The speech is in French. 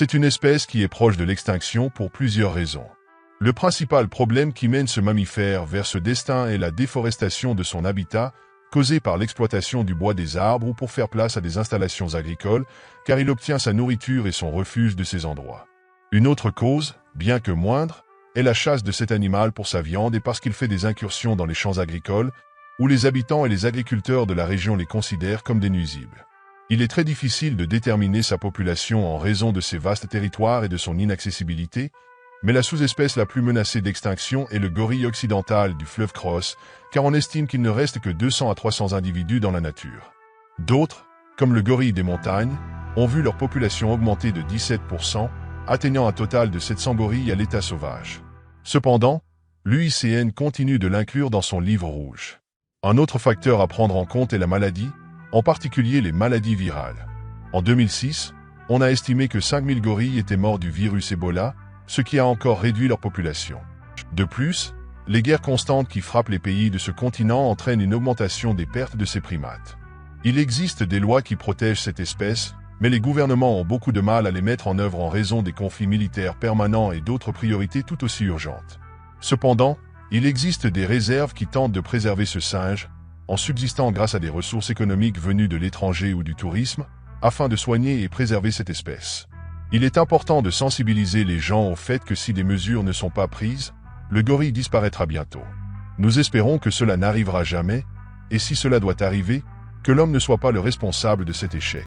C'est une espèce qui est proche de l'extinction pour plusieurs raisons. Le principal problème qui mène ce mammifère vers ce destin est la déforestation de son habitat, causée par l'exploitation du bois des arbres ou pour faire place à des installations agricoles, car il obtient sa nourriture et son refuge de ces endroits. Une autre cause, bien que moindre, est la chasse de cet animal pour sa viande et parce qu'il fait des incursions dans les champs agricoles, où les habitants et les agriculteurs de la région les considèrent comme des nuisibles. Il est très difficile de déterminer sa population en raison de ses vastes territoires et de son inaccessibilité, mais la sous-espèce la plus menacée d'extinction est le gorille occidental du fleuve Cross, car on estime qu'il ne reste que 200 à 300 individus dans la nature. D'autres, comme le gorille des montagnes, ont vu leur population augmenter de 17%, atteignant un total de 700 gorilles à l'état sauvage. Cependant, l'UICN continue de l'inclure dans son livre rouge. Un autre facteur à prendre en compte est la maladie, en particulier les maladies virales. En 2006, on a estimé que 5000 gorilles étaient morts du virus Ebola, ce qui a encore réduit leur population. De plus, les guerres constantes qui frappent les pays de ce continent entraînent une augmentation des pertes de ces primates. Il existe des lois qui protègent cette espèce, mais les gouvernements ont beaucoup de mal à les mettre en œuvre en raison des conflits militaires permanents et d'autres priorités tout aussi urgentes. Cependant, il existe des réserves qui tentent de préserver ce singe, en subsistant grâce à des ressources économiques venues de l'étranger ou du tourisme, afin de soigner et préserver cette espèce. Il est important de sensibiliser les gens au fait que si des mesures ne sont pas prises, le gorille disparaîtra bientôt. Nous espérons que cela n'arrivera jamais, et si cela doit arriver, que l'homme ne soit pas le responsable de cet échec.